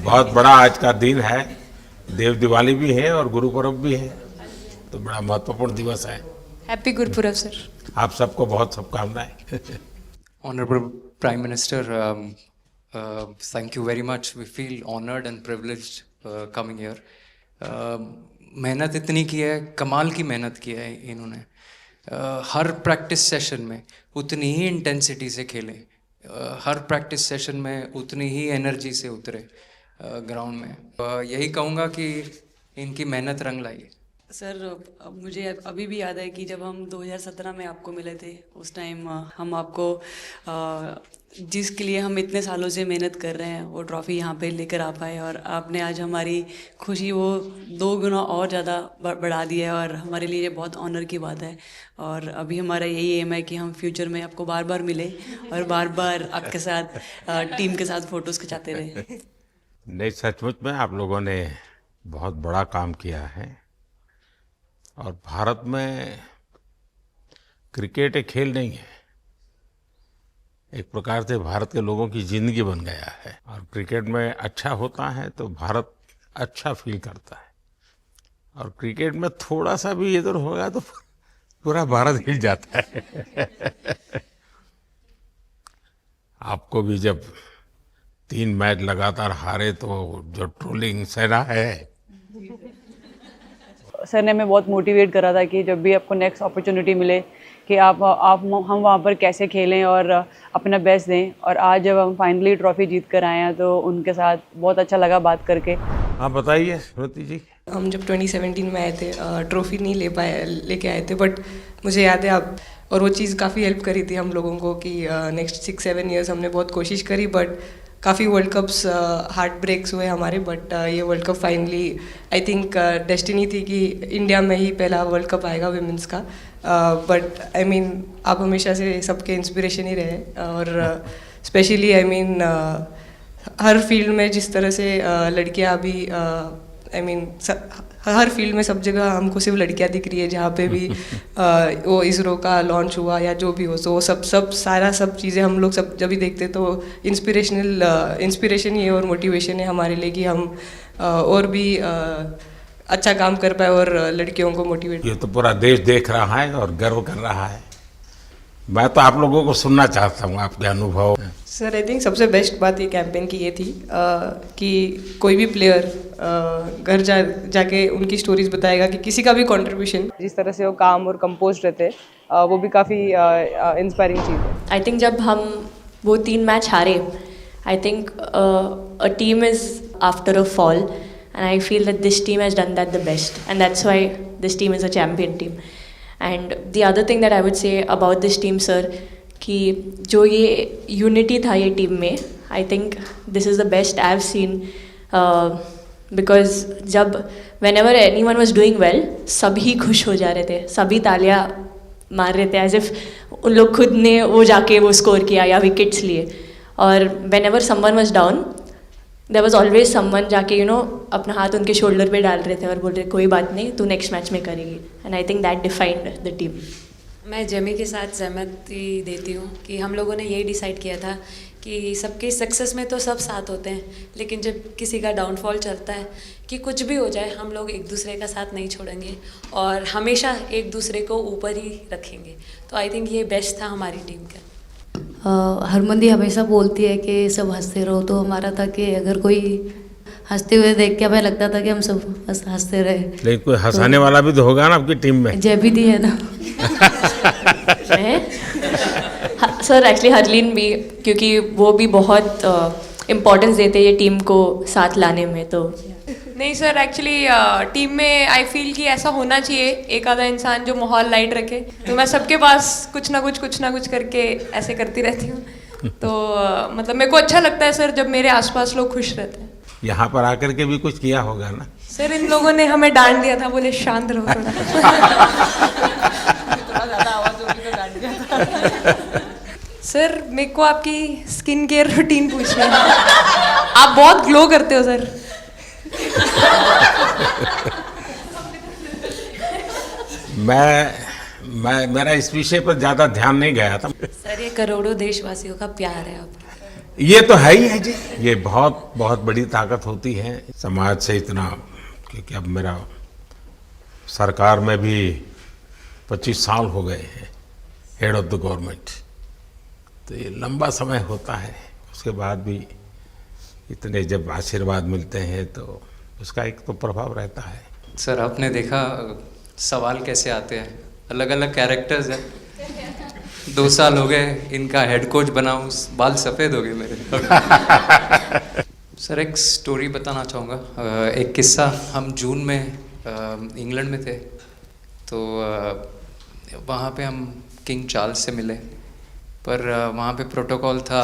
बहुत बड़ा आज का दिन है, देव दिवाली भी है और गुरु पर्व भी है, तो बड़ा महत्वपूर्ण दिवस है। Happy Gurpurab sir. आप सबको बहुत शुभकामनाएं। Honorable Prime Minister, thank you very much. We feel honored and privileged coming here. मेहनत इतनी की है, कमाल की मेहनत की है इन्होंने। हर प्रैक्टिस सेशन में उतनी ही इंटेंसिटी से खेले, हर प्रैक्टिस सेशन में उतनी ही एनर्जी से उतरे ग्राउंड में। यही कहूँगा कि इनकी मेहनत रंग लाई। सर मुझे अभी भी याद है कि जब हम 2017 में आपको मिले थे, उस टाइम हम आपको जिसके लिए हम इतने सालों से मेहनत कर रहे हैं वो ट्रॉफ़ी यहाँ पे लेकर आ पाए, और आपने आज हमारी खुशी वो 2 गुना और ज़्यादा बढ़ा दिया है, और हमारे लिए ये बहुत ऑनर की बात है। और अभी हमारा यही एम है कि हम फ्यूचर में आपको बार बार मिले और बार बार आपके साथ टीम के साथ फ़ोटोज़ खिंचाते रहे। नहीं, सचमुच में आप लोगों ने बहुत बड़ा काम किया है, और भारत में क्रिकेट एक खेल नहीं है, एक प्रकार से भारत के लोगों की जिंदगी बन गया है। और क्रिकेट में अच्छा होता है तो भारत अच्छा फील करता है, और क्रिकेट में थोड़ा सा भी इधर होगा तो पूरा भारत हिल जाता है। आपको भी जब 3 मैच लगातार हारे तो जो ट्रोलिंग सहना है। सर ने हमें बहुत मोटिवेट करा था कि जब भी आपको नेक्स्ट अपॉर्चुनिटी मिले कि आप हम वहाँ पर कैसे खेलें और अपना बेस्ट दें। और आज जब हम फाइनली ट्रॉफ़ी जीत कर आए हैं तो उनके साथ बहुत अच्छा लगा बात करके। हाँ बताइए स्मृति जी। हम जब 2017 में आए थे, ट्रॉफी नहीं लेके आए थे, बट मुझे याद है आप, और वो चीज़ काफ़ी हेल्प करी थी हम लोगों को कि नेक्स्ट 6-7 ईयर्स हमने बहुत कोशिश करी, बट काफ़ी वर्ल्ड कप्स हार्ट ब्रेक्स हुए हमारे। बट ये world cup finally I think destiny थी कि इंडिया में ही पहला वर्ल्ड कप आएगा विमेंस का। बट आई मीन आप हमेशा से सबके इंस्पिरेशन ही रहे, और specially I mean her field में जिस तरह से लड़कियां अभी आई मीन हर फील्ड में सब जगह हमको सिर्फ लड़कियां दिख रही है, जहाँ पे भी वो इसरो का लॉन्च हुआ या जो भी हो, तो वो सब चीज़ें हम लोग सब जब भी देखते तो इंस्पिरेशन ही है और मोटिवेशन है हमारे लिए कि हम और भी अच्छा काम कर पाए और लड़कियों को मोटिवेट। ये तो पूरा देश देख रहा है और गर्व कर रहा है। मैं तो आप लोगों को सुनना चाहता हूँ आपके अनुभव। सर आई थिंक सबसे बेस्ट बात ये कैंपेन की ये थी कि कोई भी प्लेयर घर जाके उनकी स्टोरीज बताएगा कि किसी का भी कंट्रीब्यूशन, जिस तरह से वो काम और कंपोज रहते वो भी काफ़ी इंस्पायरिंग चीज़ है। आई थिंक जब हम वो 3 मैच हारे, I think a team is after a fall, and I feel that this team has done that the best, and that's why this team is a champion team. And the other thing that I would say about this team, sir, कि जो ये unity था ये team में, I think this is the best I've seen, because जब whenever anyone was doing well, सभी खुश हो जा रहे थे, सभी तालियां मार रहे थे, as if उन लोग खुद ने वो जाके वो स्कोर किया या विकेट्स लिए। और whenever someone was down, there was always someone जाके अपना हाथ उनके शोल्डर पे डाल रहे थे और बोल रहे कोई बात नहीं, तू नेक्स्ट मैच में करेगी। And I think that defined the team. मैं जेमी के साथ सहमति देती हूँ कि हम लोगों ने यही डिसाइड किया था कि सबकी सक्सेस में तो सब साथ होते हैं, लेकिन जब किसी का डाउनफॉल चलता है कि कुछ भी हो जाए, हम लोग एक दूसरे का साथ नहीं छोड़ेंगे और हमेशा एक दूसरे को ऊपर ही रखेंगे। तो आई थिंक ये बेस्ट था हमारी टीम का। हरमंदी हमेशा बोलती है कि सब हंसते रहो, तो हमारा था कि अगर कोई हंसते हुए देख के हमें लगता था कि हम सब हंसते रहे। लेकिन कोई हंसाने वाला भी तो होगा ना आपकी टीम में। जय दी है ना। सर एक्चुअली हरलीन भी, क्योंकि वो भी बहुत इम्पोर्टेंस देते हैं ये टीम को साथ लाने में। तो नहीं सर, एक्चुअली टीम में आई फील कि ऐसा होना चाहिए एक आधा इंसान जो माहौल लाइट रखे। तो मैं सबके पास कुछ ना कुछ करके ऐसे करती रहती हूँ। तो मतलब मेरे को अच्छा लगता है सर जब मेरे आसपास लोग खुश रहते हैं। यहाँ पर आकर के भी कुछ किया होगा ना सर? इन लोगों ने हमें डांट दिया था, बोले शांत रहो थोड़ा। सर मेरे को आपकी स्किन केयर रूटीन पूछना है। आप बहुत ग्लो करते हो सर। मैं मेरा इस विषय पर ज़्यादा ध्यान नहीं गया था। सर ये करोड़ों देशवासियों का प्यार है आपका। ये तो है ही है जी, ये बहुत बहुत बड़ी ताकत होती है समाज से इतना, क्योंकि अब मेरा सरकार में भी 25 साल हो गए हैं हेड ऑफ द गवर्नमेंट, तो ये लंबा समय होता है। उसके बाद भी इतने जब आशीर्वाद मिलते हैं तो उसका एक तो प्रभाव रहता है। सर आपने देखा सवाल कैसे आते हैं, अलग अलग कैरेक्टर्स हैं। 2 साल हो गए इनका हेड कोच बनाऊं, बाल सफ़ेद हो गए मेरे। सर एक स्टोरी बताना चाहूँगा, एक किस्सा। हम जून में इंग्लैंड में थे, तो वहाँ पे हम किंग चार्ल्स से मिले, पर वहाँ पे प्रोटोकॉल था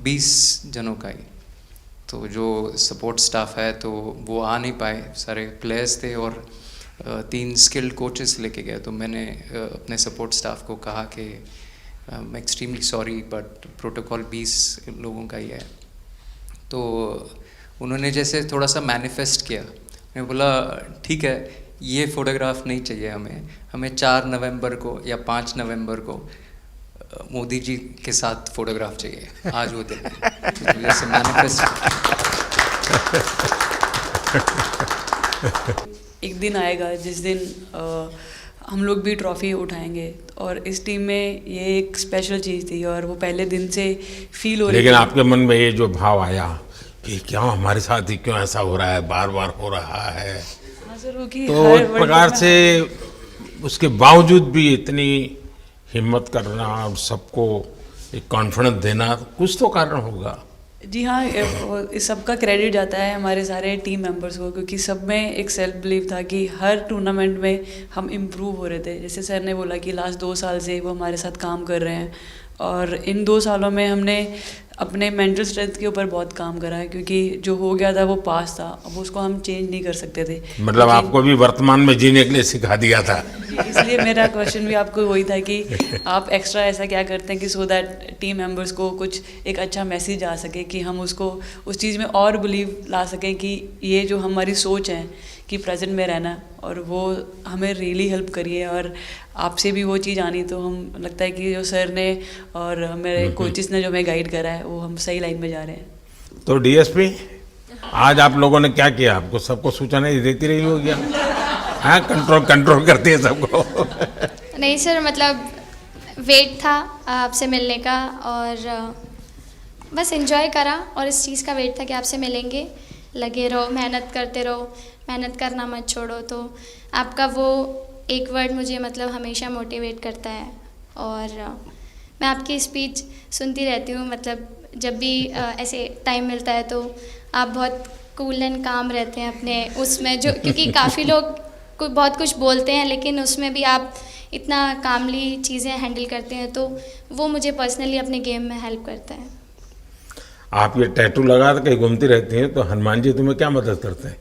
20 जनों का ही, तो जो सपोर्ट स्टाफ है तो वो आ नहीं पाए, सारे प्लेयर्स थे और 3 स्किल्ड कोचेस लेके गए। तो मैंने अपने सपोर्ट स्टाफ को कहा कि I am extremely sorry but protocol 20 लोगों का ही है। तो उन्होंने जैसे थोड़ा सा मैनिफेस्ट किया, मैं बोला ठीक है ये फ़ोटोग्राफ नहीं चाहिए हमें 4 नवंबर को या 5 नवंबर को मोदी जी के साथ फ़ोटोग्राफ चाहिए, आज वो दिन तो जैसे मैनिफेस्ट। एक दिन आएगा जिस दिन हम लोग भी ट्रॉफ़ी उठाएंगे, और इस टीम में ये एक स्पेशल चीज़ थी और वो पहले दिन से फील हो रही थी। लेकिन आपके मन में ये जो भाव आया कि क्या हमारे साथ ही क्यों ऐसा हो रहा है, बार बार हो रहा है, हाँ सर, वो कि तो हर एक वर्ल्ड प्रकार कप में से उसके बावजूद भी इतनी हिम्मत करना और सबको एक कॉन्फिडेंस देना, कुछ तो कारण होगा। जी हाँ, इस सब का क्रेडिट जाता है हमारे सारे टीम मेंबर्स को, क्योंकि सब में एक सेल्फ बिलीव था कि हर टूर्नामेंट में हम इम्प्रूव हो रहे थे। जैसे सर ने बोला कि लास्ट 2 साल से वो हमारे साथ काम कर रहे हैं, और इन 2 सालों में हमने अपने मेंटल स्ट्रेंथ के ऊपर बहुत काम करा है, क्योंकि जो हो गया था वो पास था, अब उसको हम चेंज नहीं कर सकते थे। मतलब आपको भी वर्तमान में जीने के लिए सिखा दिया था। इसलिए मेरा क्वेश्चन भी आपको वही था कि आप एक्स्ट्रा ऐसा क्या करते हैं कि सो दैट टीम मेंबर्स को कुछ एक अच्छा मैसेज आ सके, कि हम उसको उस चीज़ में और बिलीव ला सकें कि ये जो हमारी सोच है कि प्रेजेंट में रहना, और वो हमें रियली हेल्प करिए। और आपसे भी वो चीज़ आनी, तो हम लगता है कि जो सर ने और मेरे कोचेस ने जो हमें गाइड करा है वो हम सही लाइन में जा रहे हैं। तो डीएसपी आज आप लोगों ने क्या किया, आपको सबको सूचना देती रही हो गया? हाँ, कंट्रोल करती है सबको। नहीं सर, मतलब वेट था आपसे मिलने का, और बस एंजॉय करा, और इस चीज़ का वेट था कि आपसे मिलेंगे। लगे रहो, मेहनत करते रहो, मेहनत करना मत छोड़ो। तो आपका वो एक वर्ड मुझे मतलब हमेशा मोटिवेट करता है, और मैं आपकी स्पीच सुनती रहती हूँ। मतलब जब भी ऐसे टाइम मिलता है तो आप बहुत कूल एंड काम रहते हैं अपने उसमें, जो क्योंकि काफ़ी लोग बहुत कुछ बोलते हैं, लेकिन उसमें भी आप इतना कामली चीज़ें हैंडल करते हैं, तो वो मुझे पर्सनली अपने गेम में हेल्प करता है। आप ये टैटू लगा के कहीं घूमती रहती हैं, तो हनुमान जी तुम्हें क्या मदद करते हैं?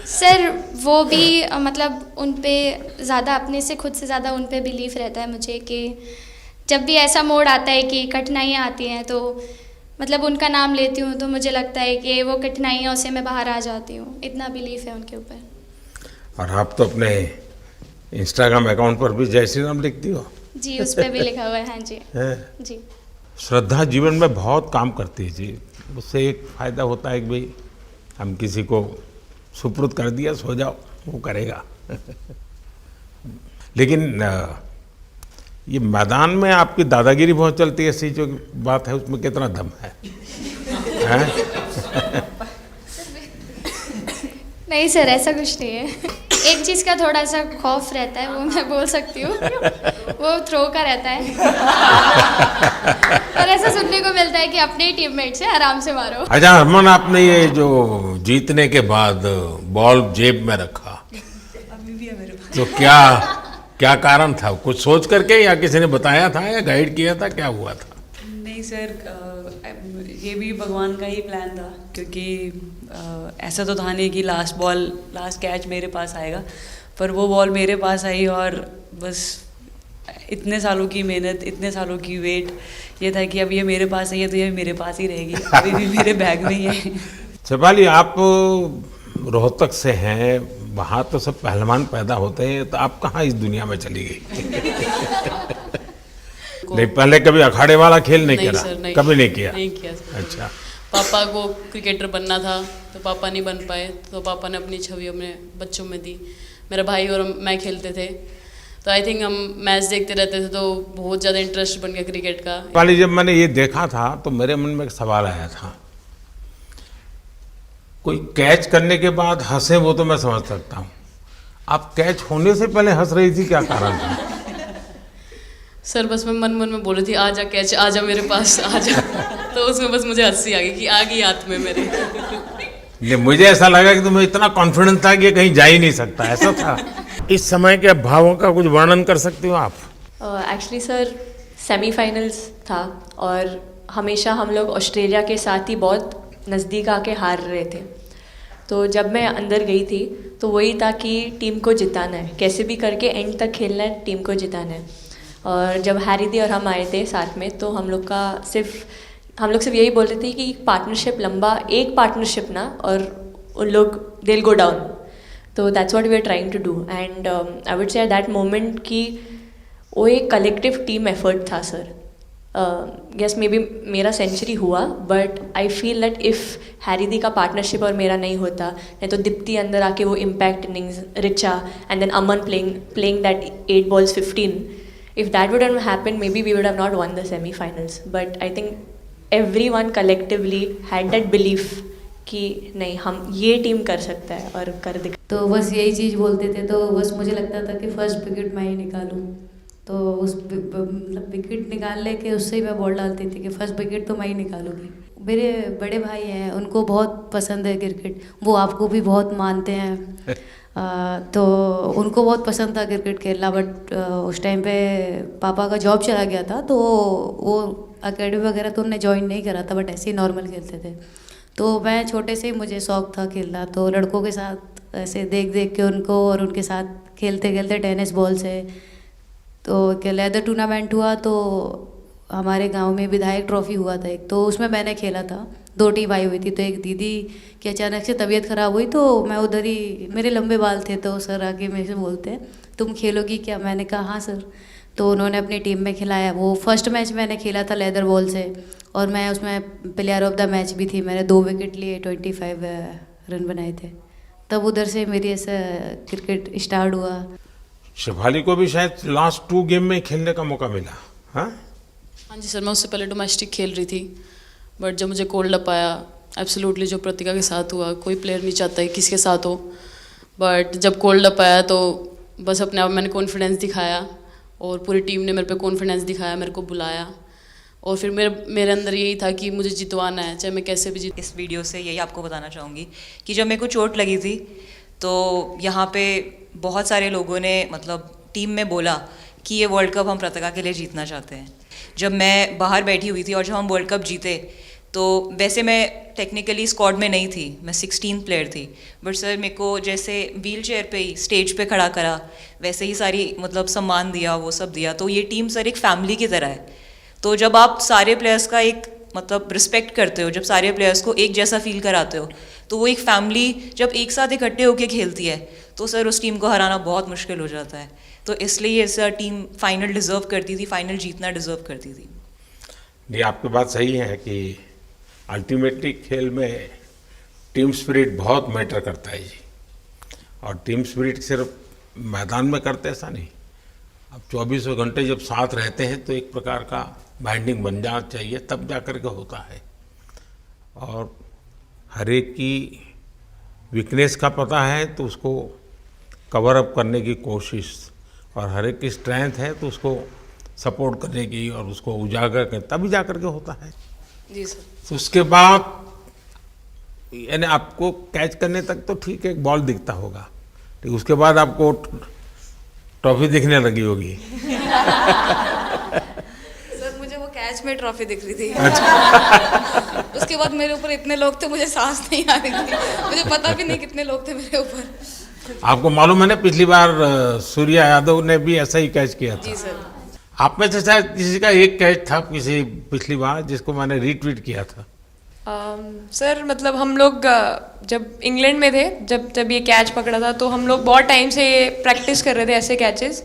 सर वो भी मतलब उन पे ज़्यादा, अपने से खुद से ज़्यादा उन पे बिलीफ रहता है मुझे, कि जब भी ऐसा मोड़ आता है कि कठिनाइयाँ आती हैं, तो मतलब उनका नाम लेती हूँ तो मुझे लगता है कि वो कठिनाइयों से मैं बाहर आ जाती हूँ। इतना बिलीफ है उनके ऊपर। और आप तो अपने इंस्टाग्राम अकाउंट पर भी जय श्री राम लिखती हो? जी, उस पर भी लिखा हुआ है। हाँ जी जी। श्रद्धा जीवन में बहुत काम करती है जी। उससे एक फ़ायदा होता है कि भाई हम किसी को सुपुर्द कर दिया, सो जाओ, वो करेगा। लेकिन ये मैदान में आपकी दादागिरी बहुत चलती है, ऐसी जो बात है उसमें कितना दम है? नहीं सर, ऐसा कुछ नहीं है। एक चीज़ का थोड़ा सा खौफ रहता है, वो मैं बोल सकती हूँ, वो थ्रो का रहता है। और ऐसा सुनने को मिलता है कि अपने टीममेट से आराम से मारो। अच्छा हरमन, आपने ये जो जीतने के बाद बॉल जेब में रखा, अभी भी है मेरे पास। तो क्या कारण था? कुछ सोच करके, या किसी ने बताया था, या गाइड किया था, क्या हुआ था? नहीं सर, ये भी भगवान का ही प्लान था, क्योंकि ऐसा तो था नहीं कि लास्ट कैच मेरे पास आएगा, पर वो बॉल मेरे पास आई, और बस इतने सालों की मेहनत, इतने सालों की वेट, ये था कि अब ये मेरे पास आई है तो ये मेरे पास ही रहेगी, अभी भी मेरे बैग में ही है। शेफाली, आप रोहतक से हैं, वहाँ तो सब पहलवान पैदा होते हैं, तो आप कहाँ इस दुनिया में चली गई? को। नहीं, पहले कभी अखाड़े वाला खेल नहीं नहीं खेला? सर, नहीं, कभी नहीं किया? नहीं किया सर। अच्छा। पापा को क्रिकेटर बनना था तो पापा नहीं बन पाए, तो पापा ने अपनी छवि अपने बच्चों में दी। मेरा भाई और मैं खेलते थे, तो आई थिंक हम मैच देखते रहते थे, तो बहुत ज़्यादा इंटरेस्ट बन गया क्रिकेट का। वाली जब मैंने ये देखा था तो मेरे मन में एक सवाल आया था, कोई कैच करने के बाद हंसे वो तो मैं समझ सकता हूँ, आप कैच होने से पहले हंस रही थी, क्या कारण था? सर बस मैं मन में बोल रही थी आजा कैच, आजा मेरे पास आजा। तो उसमें बस मुझे हंसी आ गई कि आ गई हाथ में मेरे। ये मुझे ऐसा लगा कि तुम्हें इतना कॉन्फिडेंस था कि ये कहीं जा ही नहीं सकता, ऐसा था। इस समय के भावों का कुछ वर्णन कर सकती हो आप? एक्चुअली सर सेमीफाइनल्स था और हमेशा हम लोग ऑस्ट्रेलिया के साथ ही बहुत नज़दीक आके हार रहे थे। तो जब मैं अंदर गई थी तो वही था कि टीम को जिताना है, कैसे भी करके एंड तक खेलना है, टीम को जिताना है। और जब हैरी दी और हम आए थे साथ में, तो हम लोग सिर्फ यही बोल रहे थे कि पार्टनरशिप लंबा, एक पार्टनरशिप ना, और उन लोग दिल गो डाउन। तो that's what we are trying to do and I would say at that moment कि वो एक कलेक्टिव टीम एफर्ट था सर। यस मे बी मेरा सेंचुरी हुआ, but I feel that if Harry दी का पार्टनरशिप और मेरा नहीं होता, नहीं तो दीप्ति अंदर आके वो impact innings, Richa and then Aman playing that 8 balls 15, if that would have happened, maybe we would have not won the semi-finals. But I think everyone collectively had that belief कि नहीं, हम ये टीम कर सकता है और कर दिखा। तो बस यही चीज़ बोलते थे, तो बस मुझे लगता था कि फर्स्ट विकेट मैं ही निकालूं। तो उस मतलब विकेट निकालने के उससे ही मैं बॉल डालती थी कि फर्स्ट विकेट तो मैं ही निकालूंगी। मेरे बड़े भाई हैं, उनको बहुत पसंद है क्रिकेट, वो आपको भी बहुत मानते हैं। तो उनको बहुत पसंद था क्रिकेट खेलना, बट उस टाइम पे पापा का जॉब चला गया था, तो वो एकेडमी वगैरह तो उन्होंने ज्वाइन नहीं करा था, बट ऐसे ही नॉर्मल खेलते थे। तो मैं छोटे से ही मुझे शौक था खेलना, तो लड़कों के साथ ऐसे देख देख के उनको और उनके साथ खेलते खेलते टेनिस बॉल से, तो क्या लेदर टूर्नामेंट हुआ, तो हमारे गांव में विधायक ट्रॉफी हुआ था एक, तो उसमें मैंने खेला था। 2 टीम आई हुई थी, तो एक दीदी की अचानक से तबीयत ख़राब हुई, तो मैं उधर ही, मेरे लंबे बाल थे, तो सर आके मेरे से बोलते हैं तुम खेलोगी क्या? मैंने कहा हाँ सर। तो उन्होंने अपनी टीम में खिलाया। वो फर्स्ट मैच मैंने खेला था लेदर बॉल से, और मैं उसमें प्लेयर ऑफ द मैच भी थी। मैंने 2 विकेट लिए, 25 रन बनाए थे। तब उधर से मेरी ऐसा क्रिकेट स्टार्ट हुआ। शेफाली को भी शायद लास्ट 2 गेम में खेलने का मौका मिला। हाँ जी सर, मैं उससे पहले डोमेस्टिक खेल रही थी, बट जब मुझे कोल्ड अप आया, एब्सोल्युटली जो प्रतिका के साथ हुआ, कोई प्लेयर नहीं चाहता है किसके साथ हो, बट जब कोल्ड अप आया तो बस अपने आप मैंने कॉन्फिडेंस दिखाया, और पूरी टीम ने मेरे पे कॉन्फिडेंस दिखाया, मेरे को बुलाया, और फिर मेरे अंदर यही था कि मुझे जितवाना है, चाहे मैं कैसे भी जीत। इस वीडियो से यही आपको बताना चाहूँगी कि जब मेरे को चोट लगी थी, तो यहाँ पे बहुत सारे लोगों ने मतलब टीम में बोला कि ये वर्ल्ड कप हम प्रतिका के लिए जीतना चाहते हैं। जब मैं बाहर बैठी हुई थी और जब हम वर्ल्ड कप जीते, तो वैसे मैं टेक्निकली स्क्वाड में नहीं थी, मैं 16th प्लेयर थी, बट सर मेरे को जैसे व्हील चेयर पे ही स्टेज पे खड़ा करा, वैसे ही सारी मतलब सम्मान दिया, वो सब दिया। तो ये टीम सर एक फैमिली की तरह है। तो जब आप सारे प्लेयर्स का एक मतलब रिस्पेक्ट करते हो, जब सारे प्लेयर्स को एक जैसा फील कराते हो, तो वो एक फैमिली जब एक साथ इकट्ठे होकर खेलती है, तो सर उस टीम को हराना बहुत मुश्किल हो जाता है। तो इसलिए सर टीम फाइनल डिज़र्व करती थी, फाइनल जीतना डिज़र्व करती थी। नहीं, आपकी बात सही है कि अल्टीमेटली खेल में टीम स्पिरिट बहुत मैटर करता है जी। और टीम स्पिरिट सिर्फ मैदान में करते ऐसा नहीं, अब 24 घंटे जब साथ रहते हैं तो एक प्रकार का बाइंडिंग बन जाना चाहिए, तब जा कर के होता है। और हर एक की वीकनेस का पता है तो उसको कवर अप करने की कोशिश, और हर एक की स्ट्रेंथ है तो उसको सपोर्ट करने की और उसको उजागर कर, तभी जा कर के होता है जी सर। तो उसके बाद यानी आपको कैच करने तक तो ठीक है, एक बॉल दिखता होगा, ठीक, उसके बाद आपको ट्रॉफी दिखने लगी होगी। सर मुझे वो कैच में ट्रॉफी दिख रही थी। अच्छा। उसके बाद मेरे ऊपर इतने लोग थे, मुझे सांस नहीं आ रही थी, मुझे पता भी नहीं कितने लोग थे मेरे ऊपर। आपको मालूम है ना, पिछली बार सूर्या यादव ने भी ऐसा ही कैच किया था। जी सर। आप में से शायद किसी का एक कैच था किसी पिछली बार जिसको मैंने रीट्वीट किया था। सर मतलब हम लोग जब इंग्लैंड में थे, जब ये कैच पकड़ा था, तो हम लोग बहुत टाइम से ये प्रैक्टिस कर रहे थे ऐसे कैचेस।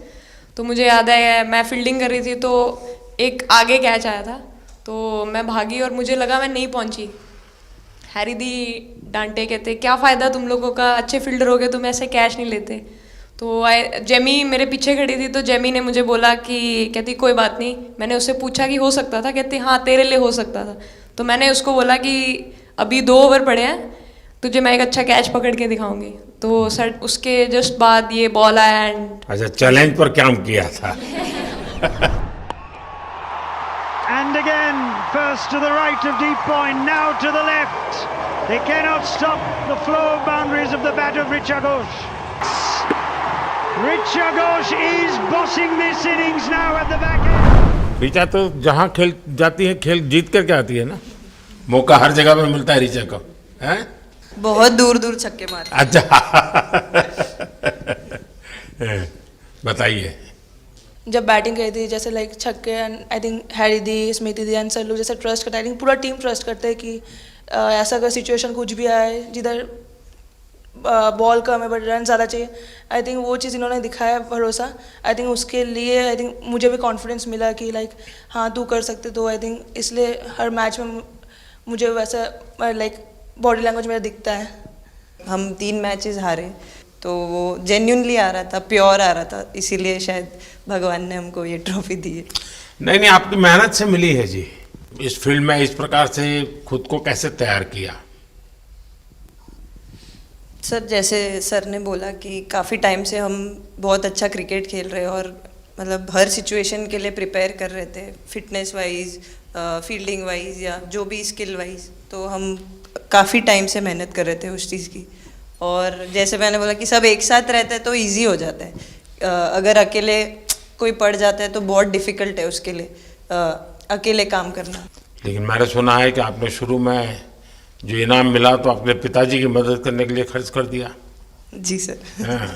तो मुझे याद है मैं फील्डिंग कर रही थी, तो एक आगे कैच आया था, तो मैं भागी और मुझे लगा मैं नहीं पहुंची। हैरी दी डांटे, कहते क्या फ़ायदा तुम लोगों का, अच्छे फील्डर हो गए तुम ऐसे कैच नहीं लेते। तो जेमी मेरे पीछे खड़ी थी, तो जेमी ने मुझे बोला कि कहती कोई बात नहीं। मैंने उससे पूछा कि हो सकता था, कहती हाँ तेरे लिए हो सकता था। तो मैंने उसको बोला कि अभी 2 ओवर पड़े हैं, तुझे मैं एक अच्छा कैच पकड़ के दिखाऊंगी। तो सर उसके जस्ट बाद ये बॉल आया एंड अच्छा, चैलेंज पर काम किया था। And again, first to the right of deep point, now to the left. They cannot stop the flow of boundaries of the bat of Richa Ghosh. Richa Ghosh is bossing this innings now at the back end. Richa तो जहाँ खेल जाती है खेल जीत करके आती है ना, मौका हर जगह पे मिलता है ऋचा को, हैं? बहुत दूर दूर छक्के मारे। अच्छा। बताइए। जब बैटिंग करी थी, जैसे लाइक छक्के, and I think Harry the, Smriti the and सब लोग जैसे ट्रस्ट करते हैं, आई थिंक पूरा टीम ट्रस्ट करते हैं कि ऐसा अगर सिचुएशन कुछ भी आए जिधर बॉल कम है बट रन ज़्यादा चाहिए, आई थिंक वो चीज़ इन्होंने दिखाया भरोसा। आई थिंक उसके लिए आई थिंक मुझे भी कॉन्फिडेंस मिला कि लाइक हाँ तू कर सकते। तो आई थिंक इसलिए हर मैच में मुझे वैसा लाइक बॉडी लैंग्वेज मेरा दिखता है। हम 3 मैचेस हारे, तो वो जेन्युइनली आ रहा था, प्योर आ रहा था, इसीलिए शायद भगवान ने हमको ये ट्रॉफी दी है। नहीं, आपकी मेहनत से मिली है जी। इस फील्ड में इस प्रकार से खुद को कैसे तैयार किया? सर जैसे सर ने बोला कि काफ़ी टाइम से हम बहुत अच्छा क्रिकेट खेल रहे हैं और मतलब हर सिचुएशन के लिए प्रिपेयर कर रहे थे, फिटनेस वाइज, फील्डिंग वाइज या जो भी स्किल वाइज। तो हम काफ़ी टाइम से मेहनत कर रहे थे उस चीज़ की। और जैसे मैंने बोला कि सब एक साथ रहते हैं तो इजी हो जाता है। अगर अकेले कोई पड़ जाता है तो बहुत डिफ़िकल्ट है उसके लिए अकेले काम करना। लेकिन मैंने सुना है कि आपने शुरू में जो इनाम मिला तो अपने पिताजी की मदद करने के लिए खर्च कर दिया। जी सर। हाँ,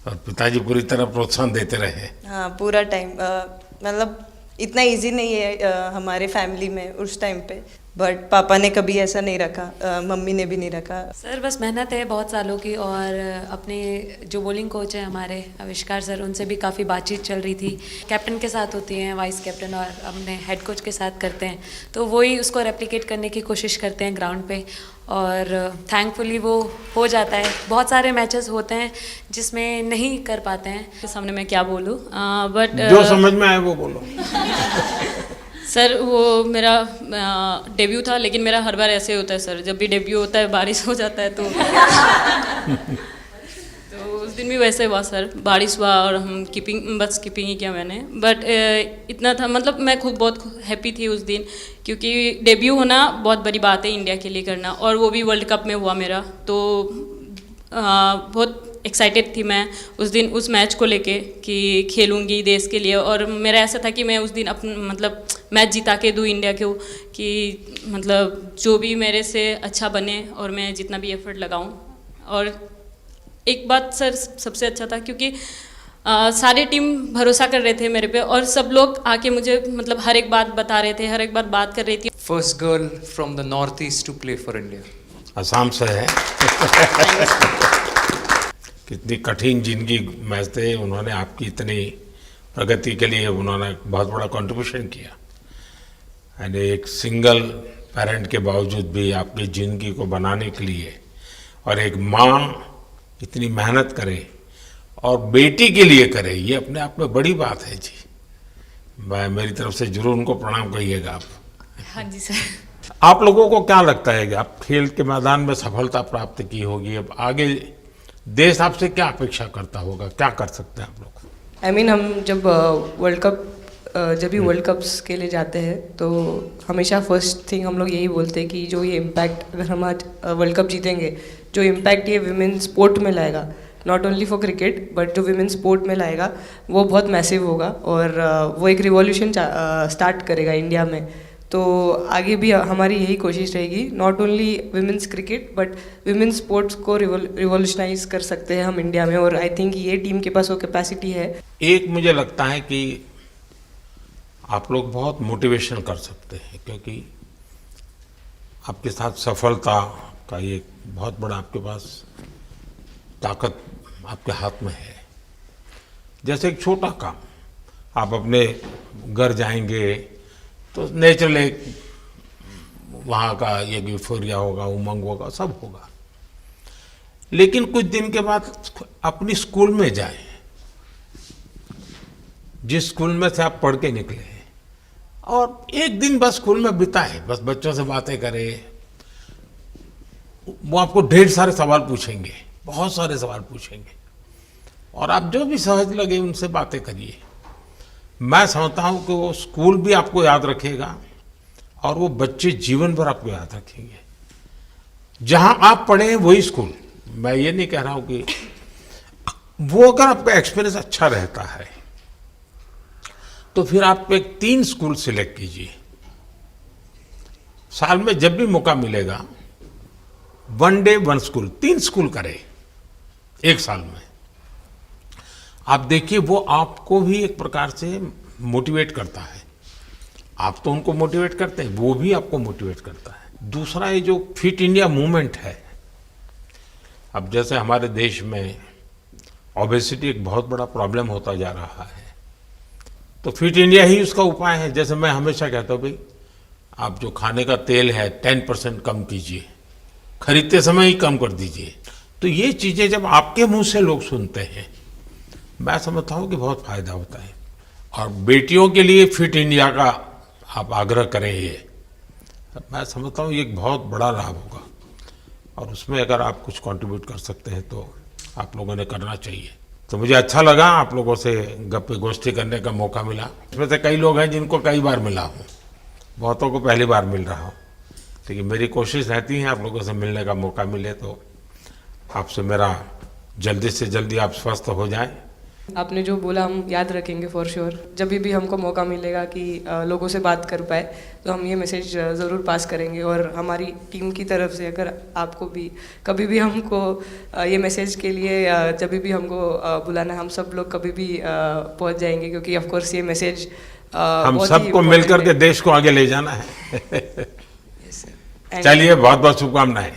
और पिताजी पूरी तरह प्रोत्साहन देते रहे। हाँ, पूरा टाइम मतलब इतना इजी नहीं है हमारे फैमिली में उस टाइम पे, बट पापा ने कभी ऐसा नहीं रखा, मम्मी ने भी नहीं रखा। सर बस मेहनत है बहुत सालों की, और अपने जो बॉलिंग कोच हैं हमारे आविष्कार सर, उनसे भी काफ़ी बातचीत चल रही थी। कैप्टन के साथ होती हैं, वाइस कैप्टन और अपने हेड कोच के साथ करते हैं, तो वही उसको रेप्लिकेट करने की कोशिश करते हैं ग्राउंड पे, और थैंकफुली वो हो जाता है। बहुत सारे मैचेस होते हैं जिसमें नहीं कर पाते हैं। के सामने मैं क्या बोलूँ, बट जो समझ में आए वो बोलो। सर वो मेरा डेब्यू था, लेकिन मेरा हर बार ऐसे होता है सर, जब भी डेब्यू होता है बारिश हो जाता है तो उस दिन भी वैसे हुआ सर, बारिश हुआ और हम बस कीपिंग ही किया मैंने। बट इतना था, मतलब मैं खुद बहुत हैप्पी थी उस दिन, क्योंकि डेब्यू होना बहुत बड़ी बात है इंडिया के लिए करना, और वो भी वर्ल्ड कप में हुआ मेरा। तो बहुत एक्साइटेड थी मैं उस दिन उस मैच को लेके कि खेलूंगी देश के लिए, और मेरा ऐसा था कि मैं उस दिन मतलब मैच जिता के दूँ इंडिया को, कि मतलब जो भी मेरे से अच्छा बने और मैं जितना भी एफर्ट लगाऊं। और एक बात सर सबसे अच्छा था, क्योंकि सारी टीम भरोसा कर रहे थे मेरे पे, और सब लोग आके मुझे मतलब हर एक बात बता रहे थे, हर एक बात कर रही थी। First girl from the north east to play for India. Assam से है। कितनी कठिन जिंदगी मैच थे, उन्होंने आपकी इतनी प्रगति के लिए उन्होंने बहुत बड़ा कंट्रीब्यूशन किया। यानी एक सिंगल पेरेंट के बावजूद भी आपकी ज़िंदगी को बनाने के लिए, और एक माँ इतनी मेहनत करे और बेटी के लिए करे, ये अपने आप में बड़ी बात है जी। मैं मेरी तरफ से जरूर उनको प्रणाम कहिएगा आप। हाँ जी सर। आप लोगों को क्या लगता है कि आप खेल के मैदान में सफलता प्राप्त की होगी, अब आगे देश आपसे क्या अपेक्षा करता होगा, क्या कर सकते हैं आप लोग? आई मीन हम जब जब भी वर्ल्ड कप्स के लिए जाते हैं तो हमेशा फर्स्ट थिंग हम लोग यही बोलते हैं कि जो ये इम्पैक्ट, अगर हम आज वर्ल्ड कप जीतेंगे, जो इम्पैक्ट ये विमेन स्पोर्ट में लाएगा, not only for cricket but जो विमेन स्पोर्ट में लाएगा, वो बहुत मैसिव होगा, और वो एक रिवॉल्यूशन स्टार्ट करेगा इंडिया में। तो आगे भी हमारी यही कोशिश रहेगी, not only women's cricket but women's sports को रिवॉल्यूशनाइज कर सकते हैं हम इंडिया में, और आई थिंक ये टीम के पास वो कैपेसिटी है। एक मुझे लगता है कि आप लोग बहुत मोटिवेशन कर सकते हैं, क्योंकि आपके साथ सफलता का ये बहुत बड़ा आपके पास ताकत आपके हाथ में है। जैसे एक छोटा काम, आप अपने घर जाएंगे तो नेचुरल एक वहाँ का एक यूफोरिया होगा, उमंग होगा, सब होगा। लेकिन कुछ दिन के बाद अपनी स्कूल में जाएं, जिस स्कूल में से आप पढ़ के निकले, और एक दिन बस स्कूल में बिताए, बस बच्चों से बातें करें। वो आपको ढेर सारे सवाल पूछेंगे, बहुत सारे सवाल पूछेंगे, और आप जो भी सहज लगे उनसे बातें करिए। मैं समझता हूँ कि वो स्कूल भी आपको याद रखेगा और वो बच्चे जीवन भर आपको याद रखेंगे। जहाँ आप पढ़े वही स्कूल, मैं ये नहीं कह रहा हूँ कि वो अगर आपका एक्सपीरियंस अच्छा रहता है तो फिर आप एक 3 स्कूल सिलेक्ट कीजिए। साल में जब भी मौका मिलेगा 1 डे 1 स्कूल, 3 स्कूल करें एक साल में। आप देखिए वो आपको भी एक प्रकार से मोटिवेट करता है। आप तो उनको मोटिवेट करते हैं, वो भी आपको मोटिवेट करता है। दूसरा ये जो फिट इंडिया मूवमेंट है, अब जैसे हमारे देश में ओबेसिटी एक बहुत बड़ा प्रॉब्लम होता जा रहा है, तो फिट इंडिया ही उसका उपाय है। जैसे मैं हमेशा कहता हूँ भाई आप जो खाने का तेल है 10% कम कीजिए, खरीदते समय ही कम कर दीजिए। तो ये चीज़ें जब आपके मुंह से लोग सुनते हैं, मैं समझता हूँ कि बहुत फायदा होता है। और बेटियों के लिए फिट इंडिया का आप आग्रह करें, ये मैं समझता हूँ ये एक बहुत बड़ा लाभ होगा, और उसमें अगर आप कुछ कंट्रीब्यूट कर सकते हैं तो आप लोगों ने करना चाहिए। तो मुझे अच्छा लगा आप लोगों से गप्पे गोष्ठी करने का मौका मिला। इसमें से कई लोग हैं जिनको कई बार मिला हूँ, बहुतों को पहली बार मिल रहा हूँ, लेकिन मेरी कोशिश रहती है आप लोगों से मिलने का मौका मिले तो आपसे मेरा जल्दी से जल्दी आप स्वस्थ हो जाएं। आपने जो बोला हम याद रखेंगे फॉर श्योर। जब भी हमको मौका मिलेगा कि लोगों से बात कर पाए तो हम ये मैसेज ज़रूर पास करेंगे। और हमारी टीम की तरफ से अगर आपको भी कभी भी हमको ये मैसेज के लिए जब भी हमको बुलाना, हम सब लोग कभी भी पहुंच जाएंगे, क्योंकि ऑफ कोर्स ये मैसेज हम सबको मिलकर के देश को आगे ले जाना है। चलिए बहुत बहुत शुभकामनाएं।